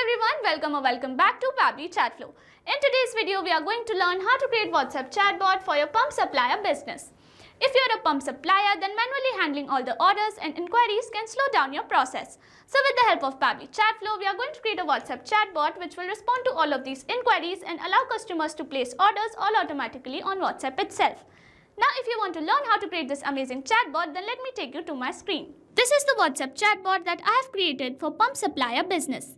everyone, welcome back to Pabbly Chatflow. In today's video, we are going to learn how to create WhatsApp chatbot for your pump supplier business. If you're a pump supplier, then manually handling all the orders and inquiries can slow down your process. So with the help of Pabbly Chatflow, we are going to create a WhatsApp chatbot which will respond to all of these inquiries and allow customers to place orders all automatically on WhatsApp itself. Now, if you want to learn how to create this amazing chatbot, then let me take you to my screen. This is the WhatsApp chatbot that I have created for pump supplier business.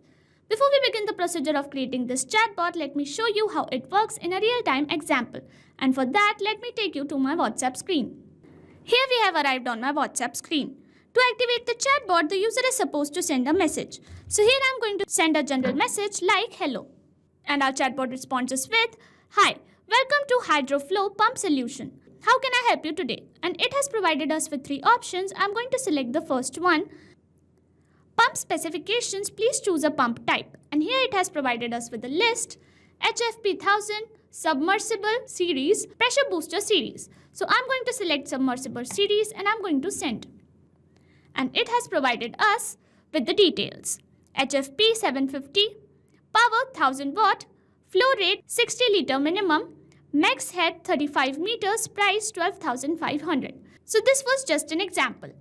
Before we begin the procedure of creating this chatbot, let me show you how it works in a real-time example. And for that, let me take you to my WhatsApp screen. Here we have arrived on my WhatsApp screen. To activate the chatbot, the user is supposed to send a message. So here I am going to send a general message like hello. And our chatbot responds with, "Hi, welcome to HydroFlow Pump Solution. How can I help you today?" And it has provided us with 3 options. I'm going to select the first one. Pump specifications, please choose a pump type. And here it has provided us with a list, HFP 1000, submersible series, pressure booster series. So I'm going to select submersible series and I'm going to send. And it has provided us with the details. HFP 750, power 1000 watt, flow rate 60 liter minimum, max head 35 meters, price 12,500. So this was just an example.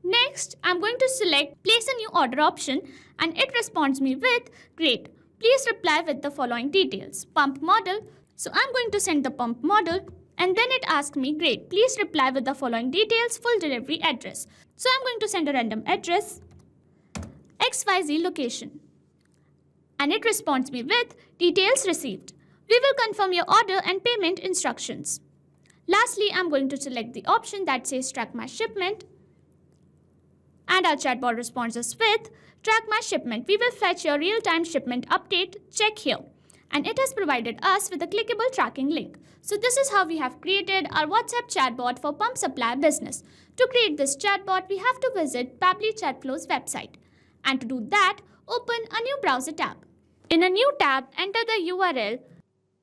Next, I'm going to select place a new order option and it responds me with, great, please reply with the following details. Pump model. So I'm going to send the pump model and then it asks me, great, please reply with the following details, full delivery address. So I'm going to send a random address, XYZ location. And it responds me with details received. We will confirm your order and payment instructions. Lastly, I'm going to select the option that says track my shipment. And our chatbot responds us with, track my shipment. We will fetch your real-time shipment update. Check here. And it has provided us with a clickable tracking link. So this is how we have created our WhatsApp chatbot for pump supply business. To create this chatbot, we have to visit Pabbly Chatflow's website. And to do that, open a new browser tab. In a new tab, enter the URL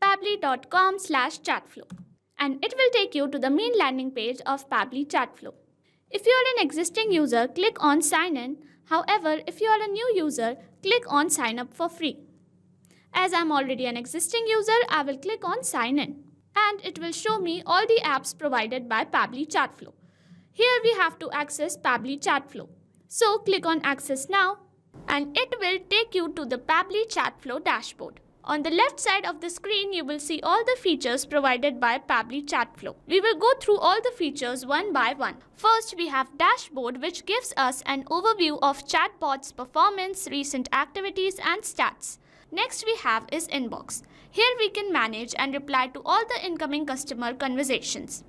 pabbly.com/chatflow. And it will take you to the main landing page of Pabbly Chatflow. If you are an existing user, click on Sign In. However, if you are a new user, click on Sign Up for free. As I am already an existing user, I will click on Sign In. And it will show me all the apps provided by Pabbly Chatflow. Here we have to access Pabbly Chatflow. So click on Access Now. And it will take you to the Pabbly Chatflow dashboard. On the left side of the screen, you will see all the features provided by Pabbly Chatflow. We will go through all the features one by one. First, we have Dashboard, which gives us an overview of chatbot's performance, recent activities, and stats. Next, we have is Inbox. Here we can manage and reply to all the incoming customer conversations.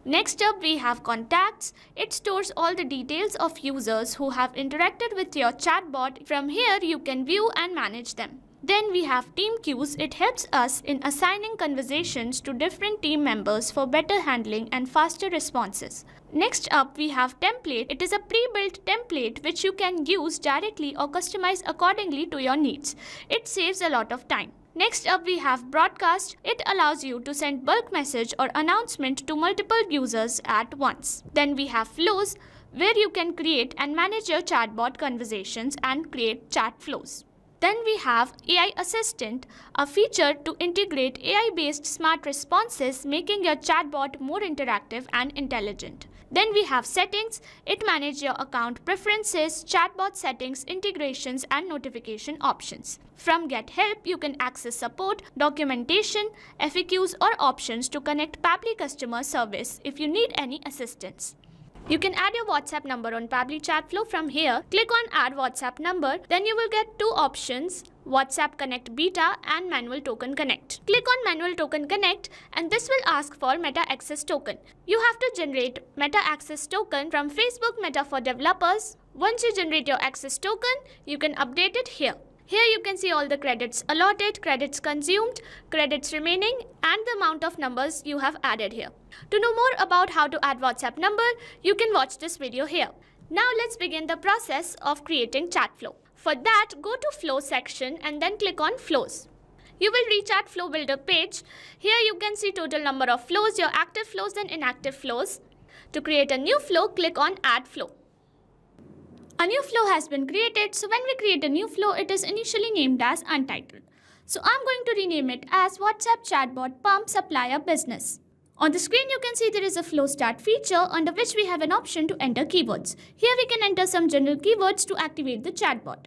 Next up, we have Contacts. It stores all the details of users who have interacted with your chatbot. From here, you can view and manage them. Then we have Team Queues. It helps us in assigning conversations to different team members for better handling and faster responses. Next up, we have Template. It is a pre-built template which you can use directly or customize accordingly to your needs. It saves a lot of time. Next up, we have Broadcast. It allows you to send bulk message or announcement to multiple users at once. Then we have Flows, where you can create and manage your chatbot conversations and create chat flows. Then we have AI Assistant, a feature to integrate AI-based smart responses, making your chatbot more interactive and intelligent. Then we have Settings. It manages your account preferences, chatbot settings, integrations, and notification options. From Get Help, you can access support, documentation, FAQs, or options to connect Pabbly customer service if you need any assistance. You can add your WhatsApp number on Pabbly Chatflow from here. Click on Add WhatsApp Number. Then you will get 2 options, WhatsApp Connect Beta and Manual Token Connect. Click on Manual Token Connect and this will ask for Meta Access Token. You have to generate Meta Access Token from Facebook Meta for Developers. Once you generate your access token, you can update it here. Here you can see all the credits allotted, credits consumed, credits remaining, and the amount of numbers you have added here. To know more about how to add WhatsApp number, you can watch this video here. Now let's begin the process of creating Chatflow. For that, go to Flow section and then click on Flows. You will reach at Flow Builder page. Here you can see total number of flows, your active flows and inactive flows. To create a new flow, click on Add Flow. A new flow has been created. So when we create a new flow, it is initially named as untitled. So I'm going to rename it as WhatsApp Chatbot Pump Supplier Business. On the screen, you can see there is a flow start feature under which we have an option to enter keywords. Here we can enter some general keywords to activate the chatbot.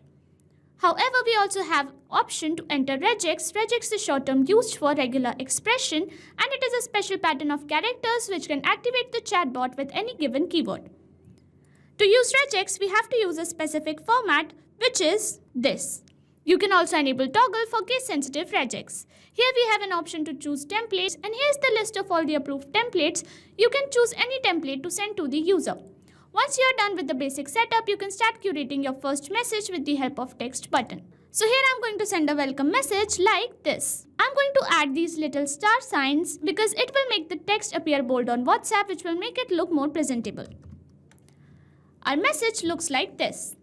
However, we also have option to enter regex. Regex is short term used for regular expression, and it is a special pattern of characters which can activate the chatbot with any given keyword. To use regex, we have to use a specific format, which is this. You can also enable toggle for case-sensitive regex. Here we have an option to choose templates, and here's the list of all the approved templates. You can choose any template to send to the user. Once you are done with the basic setup, you can start curating your first message with the help of text button. So here I'm going to send a welcome message like this. I'm going to add these little star signs because it will make the text appear bold on WhatsApp, which will make it look more presentable. Our message looks like this.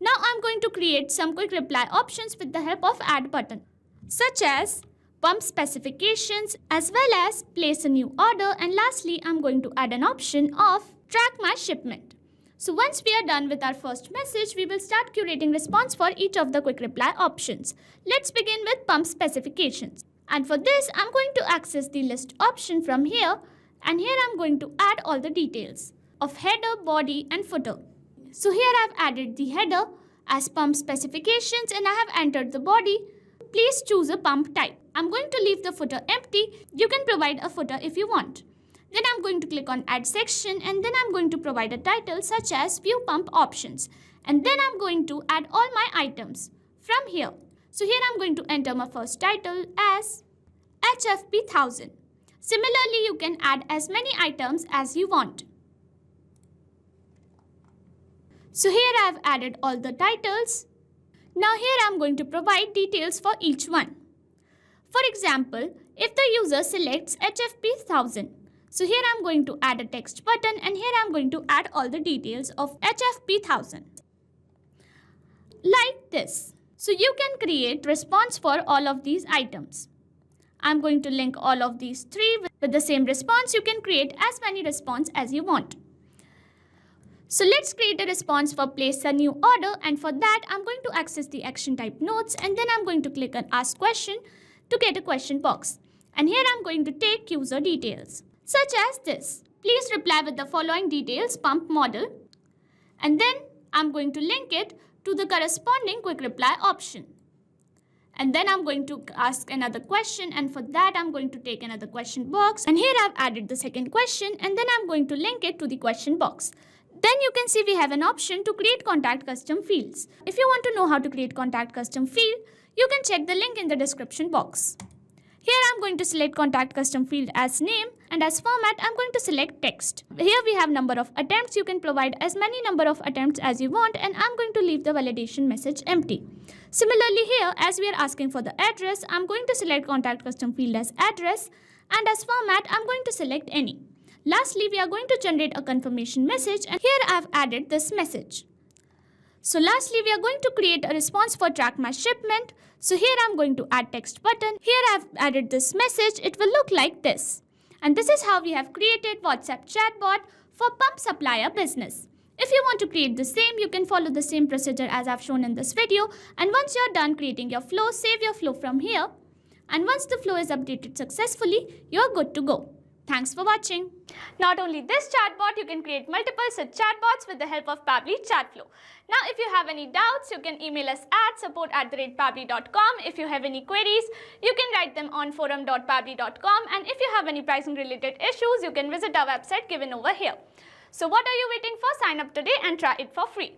Now I'm going to create some quick reply options with the help of add button, such as pump specifications as well as place a new order, and lastly I'm going to add an option of track my shipment. So once we are done with our first message, we will start curating response for each of the quick reply options. Let's begin with pump specifications. And for this, I'm going to access the list option from here, and here I'm going to add all the details of header, body and footer. So here I've added the header as pump specifications and I have entered the body. Please choose a pump type. I'm going to leave the footer empty. You can provide a footer if you want. Then I'm going to click on add section, and then I'm going to provide a title such as view pump options. And then I'm going to add all my items from here. So here I'm going to enter my first title as HFP 1000. Similarly, you can add as many items as you want. So here I've added all the titles. Now here I'm going to provide details for each one. For example, if the user selects HFP 1000, so here I'm going to add a text button, and here I'm going to add all the details of HFP 1000. Like this. So you can create response for all of these items. I'm going to link all of these three with the same response. You can create as many response as you want. So let's create a response for place a new order, and for that I'm going to access the action type notes, and then I'm going to click on ask question to get a question box. And here I'm going to take user details such as this. Please reply with the following details pump model, and then I'm going to link it to the corresponding quick reply option. And then I'm going to ask another question, and for that I'm going to take another question box, and here I've added the second question, and then I'm going to link it to the question box. Then you can see we have an option to create contact custom fields. If you want to know how to create contact custom field, you can check the link in the description box. Here I'm going to select contact custom field as name, and as format I'm going to select text. Here we have number of attempts. You can provide as many number of attempts as you want, and I'm going to leave the validation message empty. Similarly here, as we are asking for the address, I'm going to select contact custom field as address, and as format I'm going to select any. Lastly, we are going to generate a confirmation message, and here I have added this message. So lastly, we are going to create a response for track my shipment. So here I'm going to add text button. Here I have added this message. It will look like this. And this is how we have created WhatsApp chatbot for Pump Supplier business. If you want to create the same, you can follow the same procedure as I've shown in this video. And once you're done creating your flow, save your flow from here. And once the flow is updated successfully, you're good to go. Thanks for watching. Not only this chatbot, you can create multiple such chatbots with the help of Pabbly Chatflow. Now, if you have any doubts, you can email us at support@pabbly.com. If you have any queries, you can write them on forum.pabbly.com. And if you have any pricing related issues, you can visit our website given over here. So what are you waiting for? Sign up today and try it for free.